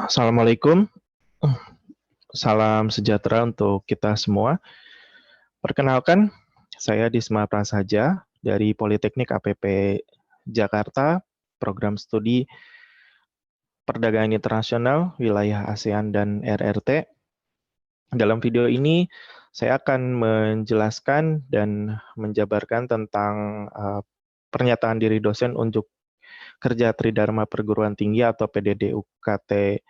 Assalamualaikum, salam sejahtera untuk kita semua. Perkenalkan, saya Disma Prasaja dari Politeknik APP Jakarta, Program Studi Perdagangan Internasional, Wilayah ASEAN dan RRT. Dalam video ini, saya akan menjelaskan dan menjabarkan tentang pernyataan diri dosen untuk kerja Tridharma Perguruan Tinggi atau PDD UKT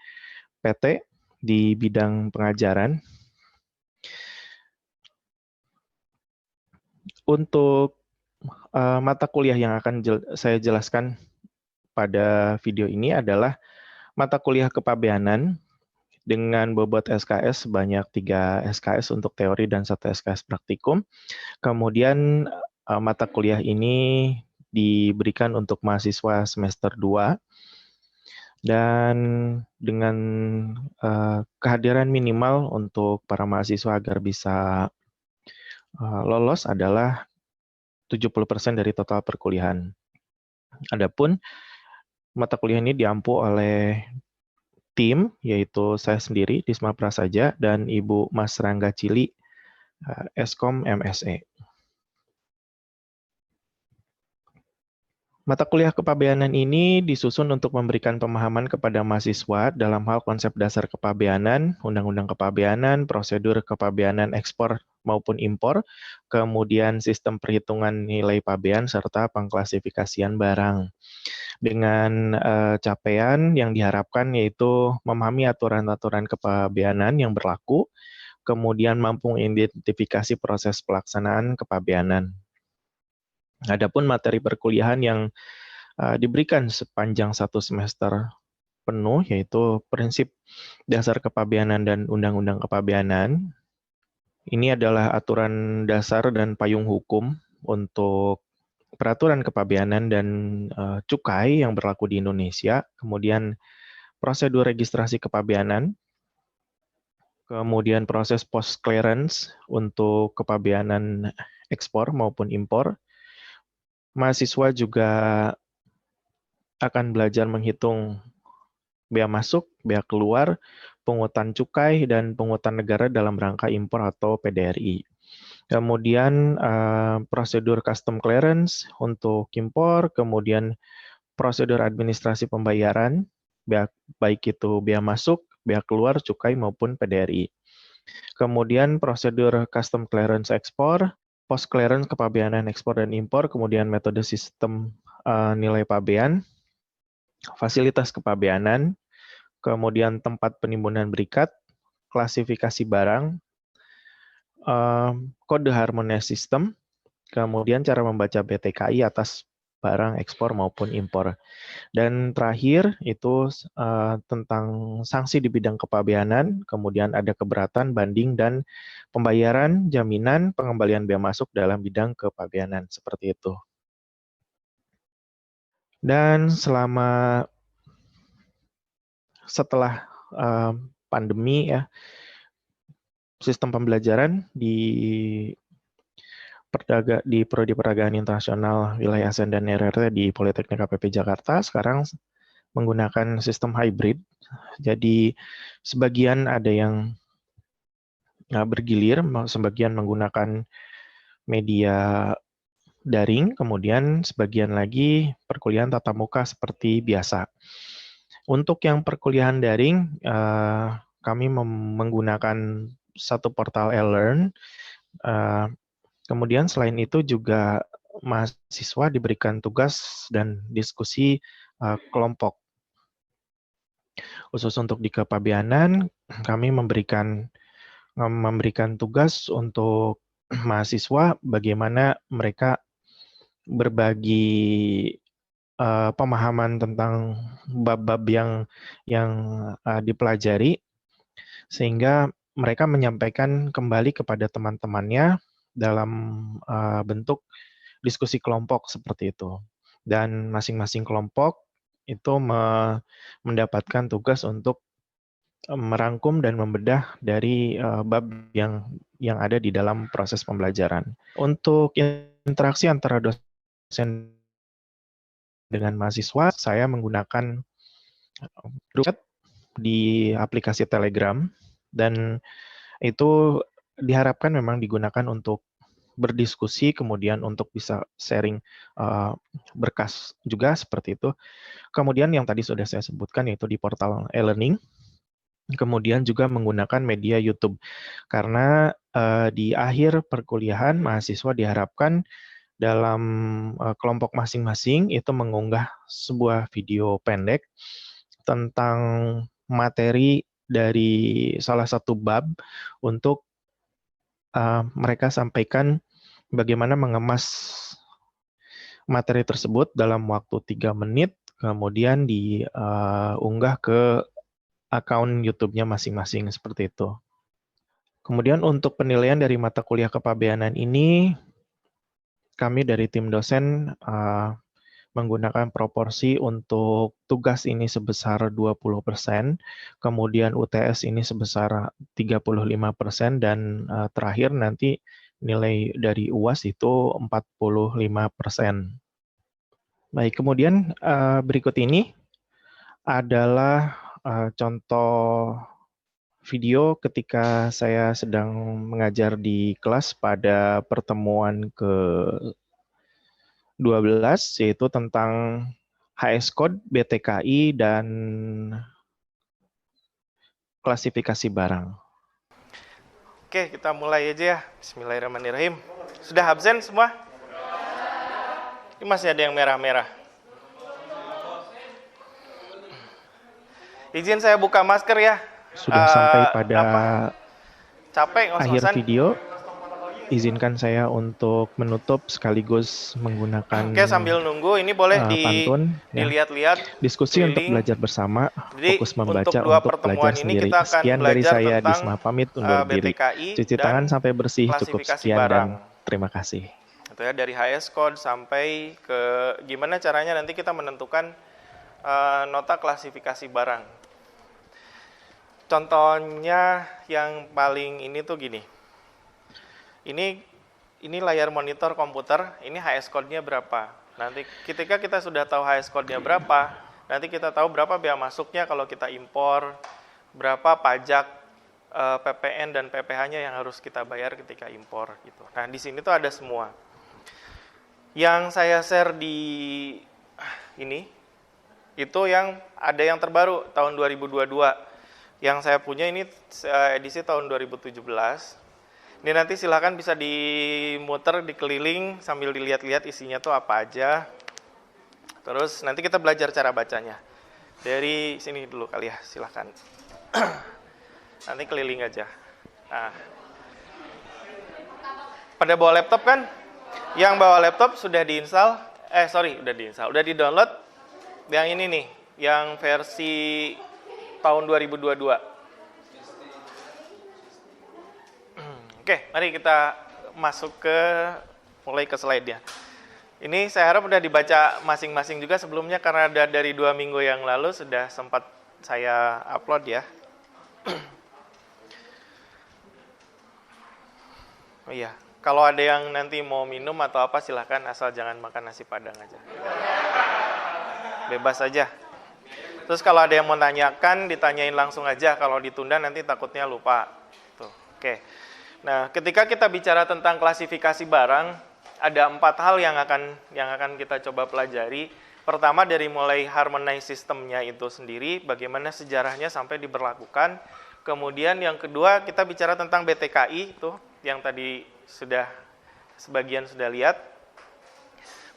PT di bidang pengajaran. Untuk mata kuliah yang akan saya jelaskan pada video ini adalah mata kuliah kepabeanan dengan bobot SKS sebanyak 3 SKS untuk teori dan 1 SKS praktikum. Kemudian mata kuliah ini diberikan untuk mahasiswa semester 2 dan dengan kehadiran minimal untuk para mahasiswa agar bisa lolos adalah 70% dari total perkuliahan. Adapun mata kuliah ini diampu oleh tim, yaitu saya sendiri, Disma Prasaja, dan Ibu Mas Rangga Cili, Eskom MSE. Mata kuliah kepabeanan ini disusun untuk memberikan pemahaman kepada mahasiswa dalam hal konsep dasar kepabeanan, undang-undang kepabeanan, prosedur kepabeanan ekspor maupun impor, kemudian sistem perhitungan nilai pabean, serta pengklasifikasian barang. Dengan capaian yang diharapkan yaitu memahami aturan-aturan kepabeanan yang berlaku, kemudian mampu mengidentifikasi proses pelaksanaan kepabeanan. Adapun materi perkuliahan yang diberikan sepanjang 1 semester penuh, yaitu prinsip dasar kepabeanan dan undang-undang kepabeanan. Ini adalah aturan dasar dan payung hukum untuk peraturan kepabeanan dan cukai yang berlaku di Indonesia, kemudian prosedur registrasi kepabeanan, kemudian proses post clearance untuk kepabeanan ekspor maupun impor. Mahasiswa juga akan belajar menghitung bea masuk, bea keluar, pungutan cukai, dan pungutan negara dalam rangka impor atau PDRI. Kemudian prosedur custom clearance untuk impor, kemudian prosedur administrasi pembayaran, baik itu bea masuk, bea keluar, cukai, maupun PDRI. Kemudian prosedur custom clearance ekspor, post clearance kepabeanan ekspor dan impor, kemudian metode sistem nilai pabean, fasilitas kepabeanan, kemudian tempat penimbunan berikat, klasifikasi barang, kode harmonize system, kemudian cara membaca BTKI atas barang ekspor maupun impor. Dan terakhir itu tentang sanksi di bidang kepabeanan, kemudian ada keberatan, banding, dan pembayaran, jaminan, pengembalian bea masuk dalam bidang kepabeanan, seperti itu. Dan setelah pandemi ya, sistem pembelajaran di Prodi Perdagangan Internasional Wilayah ASEAN dan RRT di Politeknik APP Jakarta sekarang menggunakan sistem hybrid. Jadi sebagian ada yang bergilir, sebagian menggunakan media daring, kemudian sebagian lagi perkuliahan tatap muka seperti biasa. Untuk yang perkuliahan daring, kami menggunakan satu portal eLearn. Kemudian selain itu juga mahasiswa diberikan tugas dan diskusi kelompok. Khusus untuk di kepabeanan, kami memberikan tugas untuk mahasiswa bagaimana mereka berbagi pemahaman tentang bab-bab yang dipelajari, sehingga mereka menyampaikan kembali kepada teman-temannya dalam bentuk diskusi kelompok seperti itu. Dan masing-masing kelompok itu mendapatkan tugas untuk merangkum dan membedah dari bab yang ada di dalam proses pembelajaran. Untuk interaksi antara dosen dengan mahasiswa, saya menggunakan grup chat di aplikasi Telegram, dan itu diharapkan memang digunakan untuk berdiskusi, kemudian untuk bisa sharing berkas juga seperti itu. Kemudian yang tadi sudah saya sebutkan yaitu di portal e-learning, kemudian juga menggunakan media YouTube. Karena di akhir perkuliahan mahasiswa diharapkan dalam kelompok masing-masing itu mengunggah sebuah video pendek tentang materi dari salah satu bab untuk mereka sampaikan bagaimana mengemas materi tersebut dalam waktu 3 menit, kemudian diunggah ke akun YouTube-nya masing-masing seperti itu. Kemudian untuk penilaian dari mata kuliah kepabeanan ini, kami dari tim dosen menggunakan proporsi untuk tugas ini sebesar 20%, kemudian UTS ini sebesar 35%, dan terakhir nanti nilai dari UAS itu 45%. Baik, kemudian berikut ini adalah contoh video ketika saya sedang mengajar di kelas pada pertemuan ke-12, yaitu tentang HS Code, BTKI, dan klasifikasi barang. Oke, kita mulai aja ya. Bismillahirrahmanirrahim. Sudah absen semua? Ini masih ada yang merah-merah. Izin saya buka masker ya. Sudah sampai pada capek akhir video. Izinkan saya untuk menutup sekaligus menggunakan Oke, sambil nunggu ini boleh pantun, dilihat-lihat diskusi untuk belajar bersama. Jadi, Fokus membaca untuk belajar ini sendiri. kita akan Sekian dari belajar saya, tentang Disma, pamit undur diri. BTKI Cuci dan tangan sampai bersih, cukup klasifikasi sekian barang. dan terima kasih. Itu ya, dari HS Code sampai ke gimana caranya nanti kita menentukan nota klasifikasi barang. Contohnya yang paling ini tuh gini. Ini layar monitor komputer, ini HS Code-nya berapa. Nanti ketika kita sudah tahu HS Code-nya berapa, nanti kita tahu berapa bea masuknya kalau kita impor, berapa pajak PPN dan PPh-nya yang harus kita bayar ketika impor gitu. Nah, di sini tuh ada semua. Yang saya share di ini itu yang ada yang terbaru tahun 2022. Yang saya punya ini edisi tahun 2017. Ini nanti silakan bisa dimuter, dikeliling sambil dilihat-lihat isinya tuh apa aja. Terus nanti kita belajar cara bacanya. Dari sini dulu kali ya, silakan. Nanti keliling aja. Nah. Pada bawa laptop kan? Yang bawa laptop sudah diinstal, udah di-download. Yang ini nih, yang versi tahun 2022. Oke, mari kita mulai ke slide-nya. Ini saya harap udah dibaca masing-masing juga sebelumnya karena dari 2 minggu yang lalu sudah sempat saya upload ya. Oh iya, kalau ada yang nanti mau minum atau apa silahkan, asal jangan makan nasi padang aja. Bebas aja. Terus kalau ada yang mau tanyakan, ditanyain langsung aja. Kalau ditunda nanti takutnya lupa. Tuh, oke. Nah, ketika kita bicara tentang klasifikasi barang, ada 4 hal yang akan kita coba pelajari. Pertama, dari mulai harmonize sistemnya itu sendiri, bagaimana sejarahnya sampai diberlakukan. Kemudian yang kedua, kita bicara tentang BTKI, itu yang tadi sebagian sudah lihat.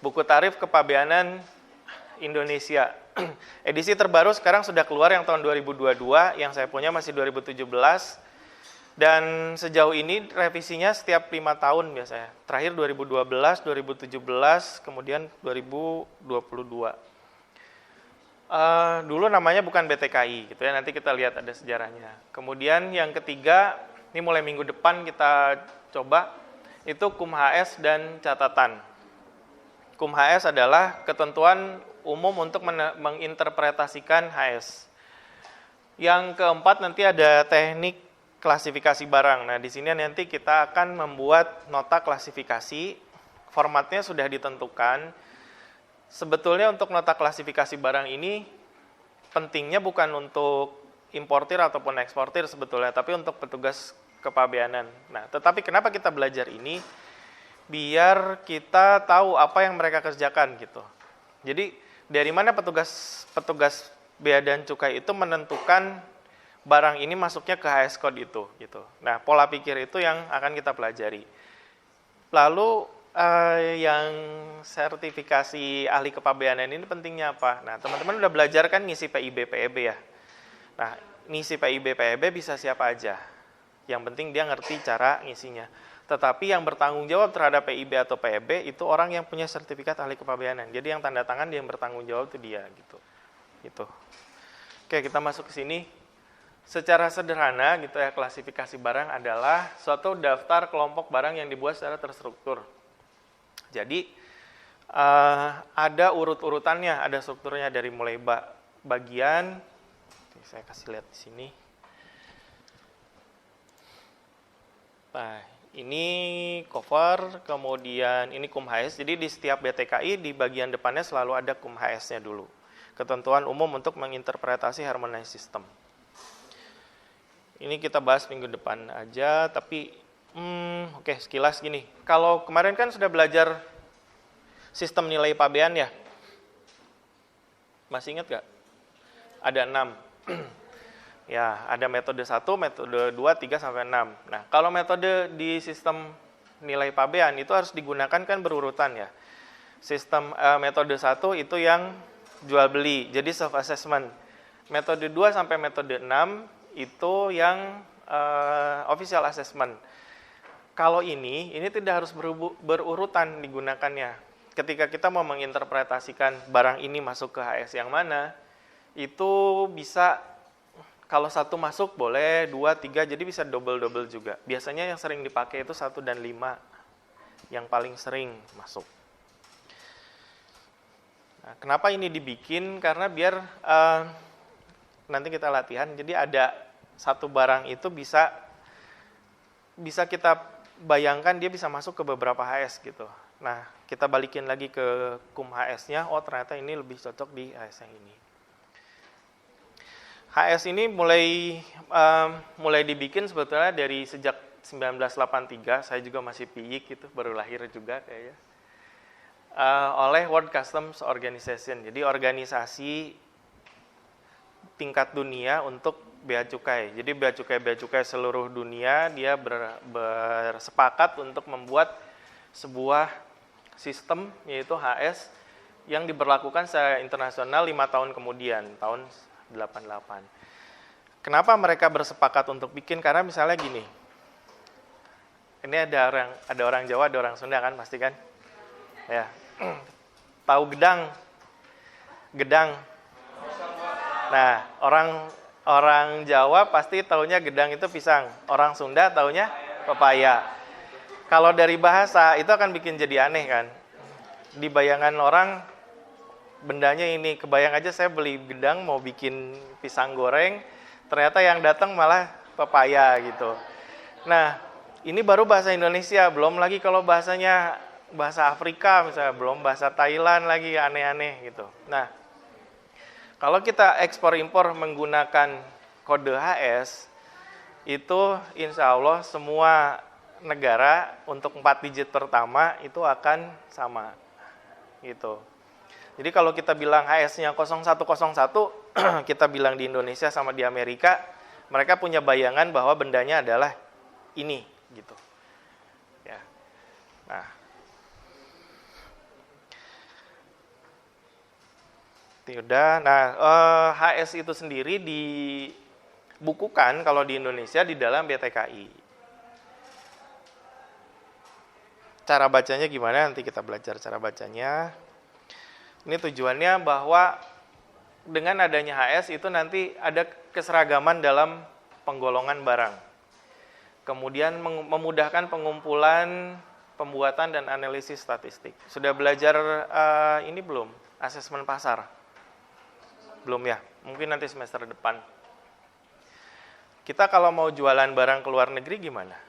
Buku Tarif Kepabeanan Indonesia. Edisi terbaru sekarang sudah keluar yang tahun 2022, yang saya punya masih 2017. Dan sejauh ini revisinya setiap 5 tahun biasanya. Terakhir 2012, 2017, kemudian 2022. Dulu namanya bukan BTKI gitu ya, nanti kita lihat ada sejarahnya. Kemudian yang ketiga, ini mulai minggu depan kita coba, itu KUM-HS dan catatan. KUM-HS adalah ketentuan umum untuk menginterpretasikan HS. Yang keempat nanti ada teknik klasifikasi barang. Nah, di sini nanti kita akan membuat nota klasifikasi. Formatnya sudah ditentukan. Sebetulnya untuk nota klasifikasi barang ini pentingnya bukan untuk importir ataupun eksportir sebetulnya, tapi untuk petugas kepabeanan. Nah, tetapi kenapa kita belajar ini? Biar kita tahu apa yang mereka kerjakan gitu. Jadi dari mana petugas bea dan cukai itu menentukan barang ini masuknya ke HS code itu gitu. Nah, pola pikir itu yang akan kita pelajari. Lalu yang sertifikasi ahli kepabeanan ini pentingnya apa? Nah, teman-teman udah belajar kan ngisi PIB PEB ya. Nah, ngisi PIB PEB bisa siapa aja. Yang penting dia ngerti cara ngisinya. Tetapi yang bertanggung jawab terhadap PIB atau PEB itu orang yang punya sertifikat ahli kepabeanan. Jadi yang tanda tangan dia yang bertanggung jawab itu dia gitu. Gitu. Oke, kita masuk ke sini. Secara sederhana gitu ya, klasifikasi barang adalah suatu daftar kelompok barang yang dibuat secara terstruktur. Jadi ada urut-urutannya, ada strukturnya dari mulai bagian. Saya kasih lihat di sini. Nah, ini cover, kemudian ini KUM-HS. Jadi di setiap BTKI di bagian depannya selalu ada KUM-HS-nya dulu. Ketentuan umum untuk menginterpretasi harmonized system. Ini kita bahas minggu depan aja, tapi oke, sekilas gini. Kalau kemarin kan sudah belajar sistem nilai pabean ya? Masih ingat nggak? Ada 6. Ya, ada metode 1, metode 2, 3, sampai 6. Nah, kalau metode di sistem nilai pabean itu harus digunakan kan berurutan ya. Sistem metode 1 itu yang jual beli, jadi self assessment. Metode 2 sampai metode 6 itu yang official assessment. Kalau ini tidak harus berurutan digunakannya. Ketika kita mau menginterpretasikan barang ini masuk ke HS yang mana, itu bisa kalau 1 masuk boleh, 2, 3, jadi bisa double-double juga. Biasanya yang sering dipakai itu 1 dan 5, yang paling sering masuk. Nah, kenapa ini dibikin? Karena biar nanti kita latihan, jadi ada satu barang itu bisa kita bayangkan dia bisa masuk ke beberapa HS gitu. Nah, kita balikin lagi ke KUM HS-nya, oh ternyata ini lebih cocok di HS yang ini. HS ini mulai dibikin sebetulnya dari sejak 1983, saya juga masih piyik gitu, baru lahir juga kayaknya. Oleh World Customs Organization, jadi organisasi tingkat dunia untuk bea cukai. Jadi bea cukai seluruh dunia dia bersepakat untuk membuat sebuah sistem yaitu HS yang diberlakukan secara internasional 5 tahun kemudian, tahun 88. Kenapa mereka bersepakat untuk bikin? Karena misalnya gini. Ini ada orang Jawa, ada orang Sunda kan pasti kan? Ya. Tahu gedang? Gedang. Nah, orang Jawa pasti taunya gedang itu pisang. Orang Sunda taunya pepaya. Kalau dari bahasa itu akan bikin jadi aneh kan. Di bayangan orang bendanya ini, kebayang aja saya beli gedang mau bikin pisang goreng, ternyata yang datang malah pepaya gitu. Nah, ini baru bahasa Indonesia, belum lagi kalau bahasanya bahasa Afrika misalnya, belum bahasa Thailand lagi aneh-aneh gitu. Nah, kalau kita ekspor impor menggunakan kode HS, itu insya Allah semua negara untuk 4 digit pertama itu akan sama. Gitu. Jadi kalau kita bilang HS-nya 0101, kita bilang di Indonesia sama di Amerika, mereka punya bayangan bahwa bendanya adalah ini. Gitu. Ya. Nah. Udah, nah HS itu sendiri dibukukan kalau di Indonesia di dalam BTKI. Cara bacanya gimana? Nanti kita belajar cara bacanya. Ini tujuannya bahwa dengan adanya HS itu nanti ada keseragaman dalam penggolongan barang. Kemudian memudahkan pengumpulan, pembuatan, dan analisis statistik. Sudah belajar ini belum? Asesmen pasar? Belum ya, mungkin nanti semester depan. Kita kalau mau jualan barang ke luar negeri gimana?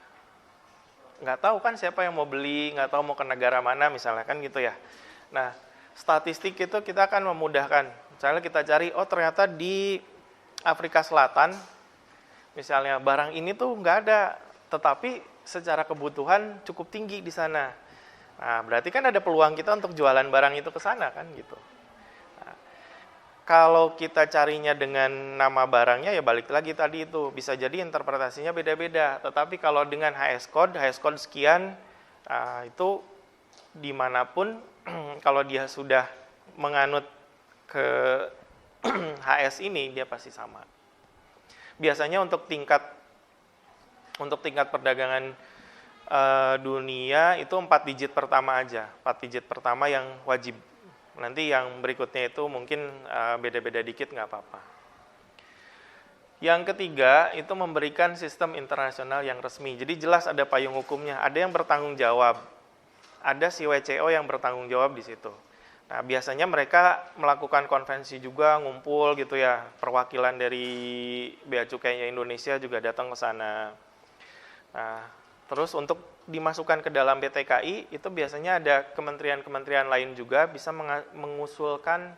Nggak tahu kan siapa yang mau beli, nggak tahu mau ke negara mana misalnya kan gitu ya. Nah, statistik itu kita akan memudahkan. Misalnya kita cari, oh ternyata di Afrika Selatan, misalnya barang ini tuh nggak ada, tetapi secara kebutuhan cukup tinggi di sana. Nah, berarti kan ada peluang kita untuk jualan barang itu ke sana kan gitu. Nah, kalau kita carinya dengan nama barangnya ya balik lagi tadi itu, bisa jadi interpretasinya beda-beda. Tetapi kalau dengan HS code sekian, itu dimanapun kalau dia sudah menganut ke HS ini dia pasti sama. Biasanya untuk tingkat perdagangan dunia itu 4 digit pertama aja, 4 digit pertama yang wajib. Nanti yang berikutnya itu mungkin beda-beda dikit nggak apa-apa. Yang ketiga itu memberikan sistem internasional yang resmi. Jadi jelas ada payung hukumnya, ada yang bertanggung jawab, ada si WCO yang bertanggung jawab di situ. Nah, biasanya mereka melakukan konvensi juga, ngumpul gitu ya. Perwakilan dari Bea Cukainya Indonesia juga datang ke sana. Nah, terus untuk dimasukkan ke dalam BTKI, itu biasanya ada kementerian-kementerian lain juga bisa mengusulkan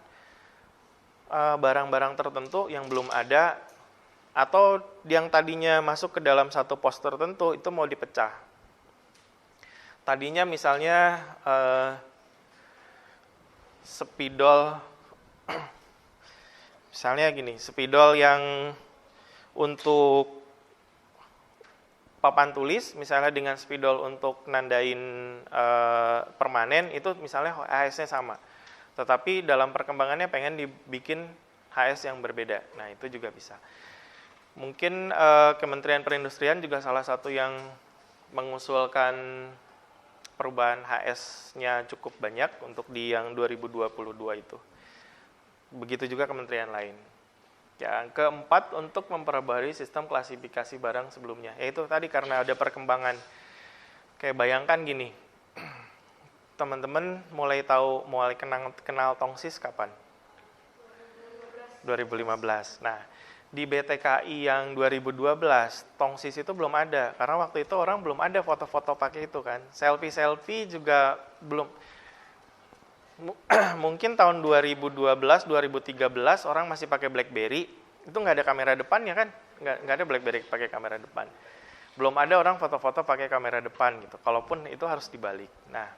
barang-barang tertentu yang belum ada, atau yang tadinya masuk ke dalam satu pos tertentu, itu mau dipecah. Tadinya misalnya spidol, misalnya gini, spidol yang untuk papan tulis, misalnya dengan spidol untuk nandain permanen, itu misalnya HS-nya sama. Tetapi dalam perkembangannya pengen dibikin HS yang berbeda. Nah, itu juga bisa. Mungkin Kementerian Perindustrian juga salah satu yang mengusulkan perubahan HS-nya cukup banyak untuk di yang 2022 itu. Begitu juga kementerian lain. Yang keempat, untuk memperbarui sistem klasifikasi barang sebelumnya. Yaitu tadi karena ada perkembangan. Kayak bayangkan gini, teman-teman mulai kenal tongsis kapan? 2015. Nah, di BTKI yang 2012, tongsis itu belum ada. Karena waktu itu orang belum ada foto-foto pakai itu kan. Selfie juga belum. Mungkin tahun 2012, 2013 orang masih pakai BlackBerry. Itu nggak ada kamera depannya kan. Nggak ada BlackBerry pakai kamera depan. Belum ada orang foto-foto pakai kamera depan gitu. Kalaupun itu harus dibalik. Nah,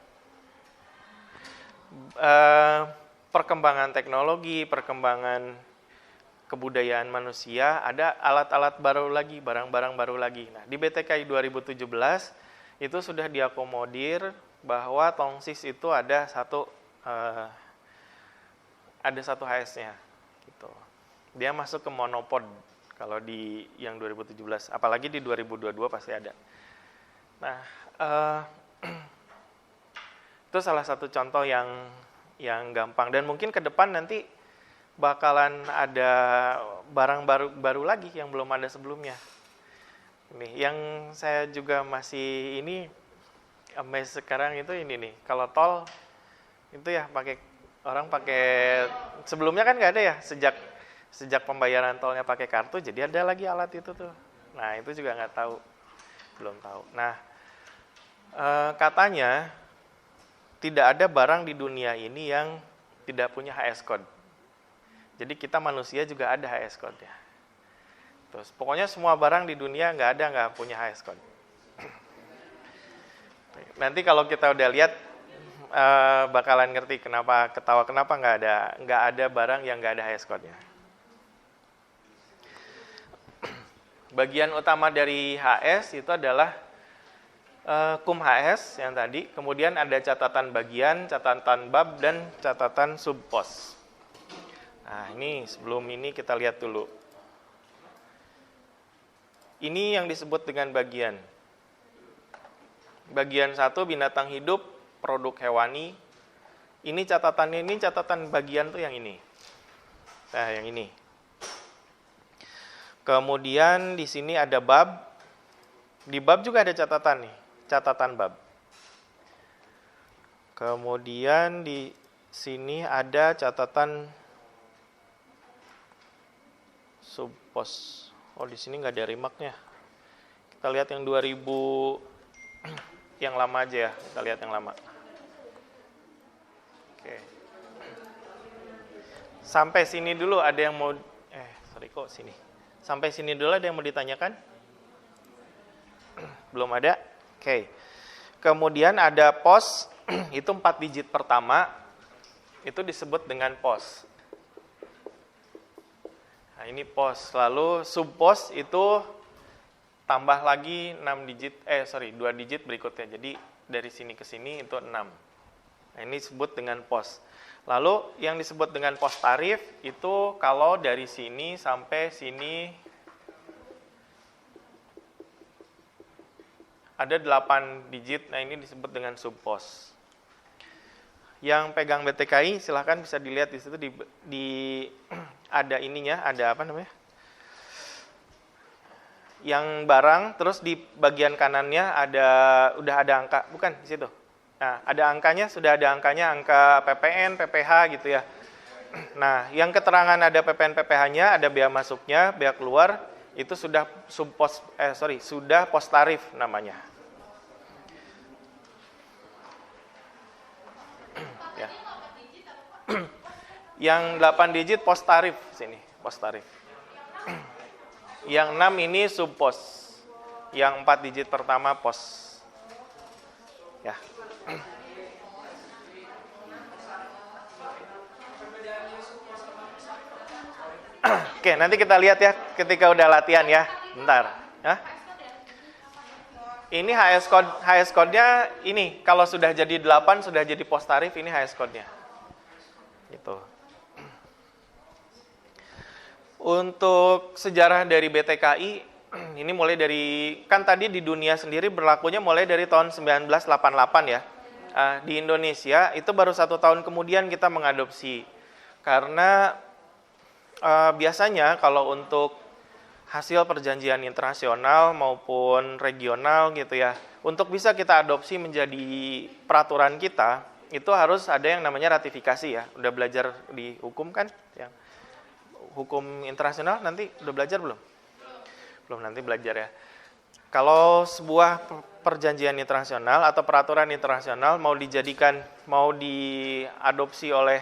perkembangan teknologi, perkembangan kebudayaan manusia, ada alat-alat baru lagi, barang-barang baru lagi. Nah, di BTKI 2017 itu sudah diakomodir bahwa tongsis itu ada satu HS-nya gitu. Dia masuk ke monopod kalau di yang 2017, apalagi di 2022 pasti ada. Nah, itu salah satu contoh yang gampang, dan mungkin ke depan nanti bakalan ada barang baru lagi yang belum ada sebelumnya. Ini yang saya juga masih ini sampai sekarang itu ini nih, kalau tol itu ya orang pakai, sebelumnya kan nggak ada ya, sejak pembayaran tolnya pakai kartu, jadi ada lagi alat itu tuh. Nah, itu juga nggak tahu, belum tahu. Nah, katanya tidak ada barang di dunia ini yang tidak punya HS code. Jadi kita manusia juga ada HS code-nya. Terus pokoknya semua barang di dunia nggak punya HS code. Nanti kalau kita udah lihat bakalan ngerti kenapa nggak ada barang yang nggak ada HS code-nya. Bagian utama dari HS itu adalah kum HS yang tadi, kemudian ada catatan bagian, catatan bab, dan catatan subpos. Nah, ini sebelum ini kita lihat dulu. Ini yang disebut dengan bagian. Bagian 1 binatang hidup, produk hewani. Ini catatan bagian tuh yang ini. Nah, yang ini. Kemudian di sini ada bab. Di bab juga ada catatan nih, catatan bab. Kemudian di sini ada catatan subpos. Oh, di sini nggak ada remark-nya. Kita lihat yang 2000 yang lama aja ya. Kita lihat yang lama. Oke. Sampai sini dulu ada yang mau Riko sini. Sampai sini dulu ada yang mau ditanyakan? Belum ada? Oke. Kemudian ada pos, itu 4 digit pertama, itu disebut dengan pos. Nah, ini pos. Lalu subpos itu tambah lagi 2 digit berikutnya. Jadi dari sini ke sini itu 6. Nah, ini disebut dengan pos. Lalu yang disebut dengan pos tarif itu kalau dari sini sampai sini ada 8 digit, nah ini disebut dengan subpos. Yang pegang BTKI silahkan bisa dilihat di situ di ada ininya, ada apa namanya? Yang barang, terus di bagian kanannya udah ada angka, bukan di situ. Nah, ada angkanya, sudah ada angkanya, angka PPN, PPH gitu ya. Nah, yang keterangan ada PPN, PPH-nya, ada bea masuknya, bea keluar, itu sudah sudah pos tarif namanya. Ya. Yang 8 digit pos tarif sini, pos tarif. Yang 6 ini subpos. Yang 4 digit pertama pos. Ya. Oke, nanti kita lihat ya ketika udah latihan ya. Bentar. Hah? Ini HS code-nya ini kalau sudah jadi 8 sudah jadi pos tarif, ini HS code-nya. Gitu. Untuk sejarah dari BTKI ini mulai dari, kan tadi di dunia sendiri berlakunya mulai dari tahun 1988 ya. Di Indonesia itu baru 1 tahun kemudian kita mengadopsi. Karena biasanya kalau untuk hasil perjanjian internasional maupun regional gitu ya, untuk bisa kita adopsi menjadi peraturan kita, itu harus ada yang namanya ratifikasi ya. Udah belajar di hukum kan? Yang hukum internasional nanti udah belajar belum? Belum, nanti belajar ya. Kalau sebuah perjanjian internasional atau peraturan internasional mau diadopsi oleh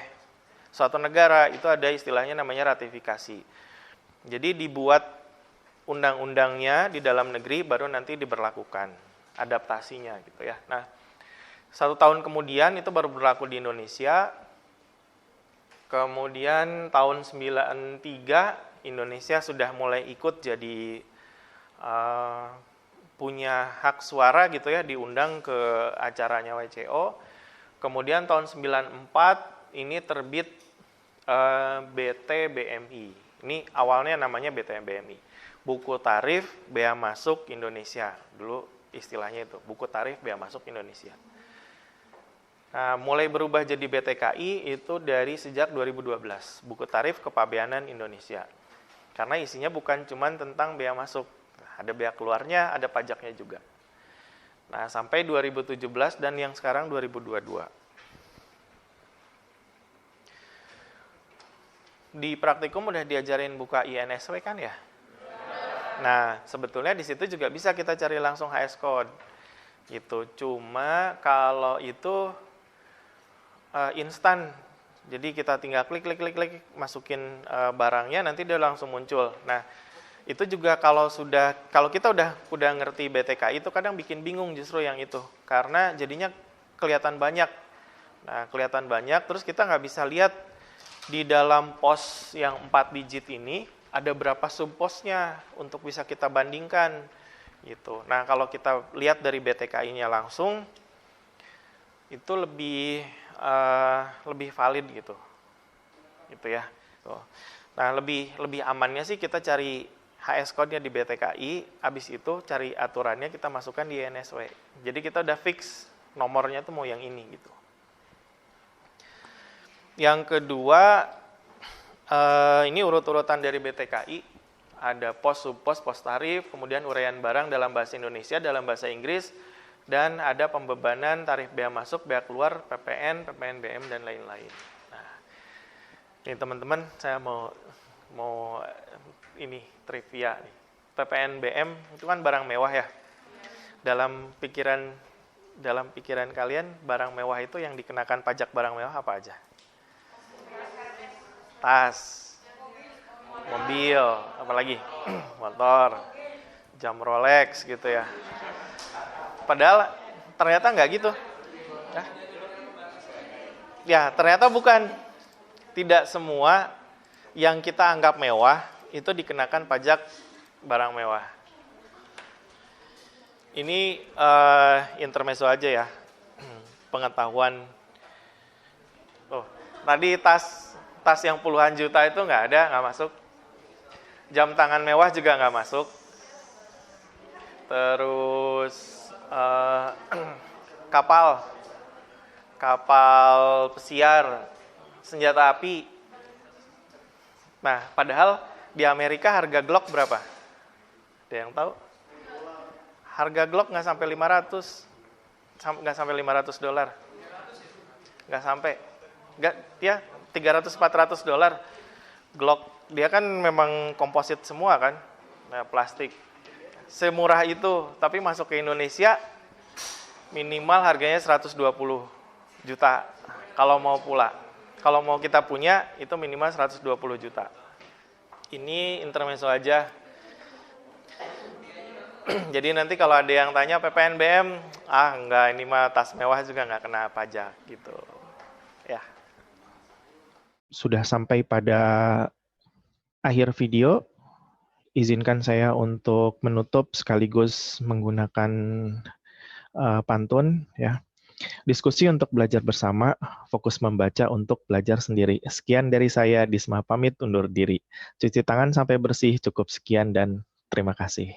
suatu negara, itu ada istilahnya namanya ratifikasi. Jadi dibuat undang-undangnya di dalam negeri baru nanti diberlakukan adaptasinya gitu ya. Nah, 1 tahun kemudian itu baru berlaku di Indonesia. Kemudian tahun 93 Indonesia sudah mulai ikut jadi punya hak suara gitu ya, diundang ke acaranya WCO. Kemudian tahun 94 ini terbit BTBMI. Ini awalnya namanya BTBMI. Buku Tarif Bea Masuk Indonesia. Dulu istilahnya itu, Buku Tarif Bea Masuk Indonesia. Nah, mulai berubah jadi BTKI itu dari sejak 2012, Buku Tarif Kepabeanan Indonesia. Karena isinya bukan cuma tentang bea masuk, ada bea keluarnya, ada pajaknya juga. Nah, sampai 2017 dan yang sekarang 2022. Di praktikum udah diajarin buka INSW kan ya? Nah, sebetulnya di situ juga bisa kita cari langsung HS code. Gitu. Cuma kalau itu instan. Jadi kita tinggal klik masukin barangnya, nanti dia langsung muncul. Nah, itu juga kalau kita udah ngerti BTKI itu kadang bikin bingung justru yang itu. Karena jadinya kelihatan banyak. Nah, kelihatan banyak terus kita nggak bisa lihat di dalam pos yang 4 digit ini ada berapa subposnya untuk bisa kita bandingkan gitu. Nah, kalau kita lihat dari BTKI-nya langsung itu lebih valid gitu ya. Nah, lebih amannya sih kita cari HS code-nya di BTKI, habis itu cari aturannya kita masukkan di INSW. Jadi kita udah fix nomornya tuh mau yang ini gitu. Yang kedua, ini urut-urutan dari BTKI, ada pos, subpos, pos tarif, kemudian uraian barang dalam bahasa Indonesia, dalam bahasa Inggris, dan ada pembebanan tarif bea masuk, bea keluar, PPN, PPNBM, dan lain-lain. Nah, ini teman-teman, saya mau ini trivia nih. PPNBM itu kan barang mewah ya. Dalam pikiran kalian, barang mewah itu yang dikenakan pajak barang mewah apa aja? Tas, mobil, apalagi motor, jam Rolex gitu ya. Padahal ternyata nggak gitu. Ya, ternyata bukan. Tidak semua yang kita anggap mewah itu dikenakan pajak barang mewah. Ini intermezzo aja ya, pengetahuan. Oh, tadi tas yang puluhan juta itu nggak masuk. Jam tangan mewah juga nggak masuk. Terus kapal pesiar, senjata api. Nah, padahal di Amerika harga Glock berapa? Ada yang tahu? Harga Glock nggak sampai 500, nggak sampai $500, nggak sampai, nggak, ya 300-400 dolar. Glock dia kan memang komposit semua kan, nah, plastik. Semurah itu, tapi masuk ke Indonesia minimal harganya 120 juta kalau mau pula. Kalau mau kita punya itu minimal 120 juta. Ini intermezzo aja. Jadi nanti kalau ada yang tanya PPNBM, enggak, ini mah tas mewah juga nggak kena pajak gitu. Ya. Sudah sampai pada akhir video. Izinkan saya untuk menutup sekaligus menggunakan pantun ya. Diskusi untuk belajar bersama, fokus membaca untuk belajar sendiri. Sekian dari saya, Disma pamit undur diri. Cuci tangan sampai bersih, cukup sekian dan terima kasih.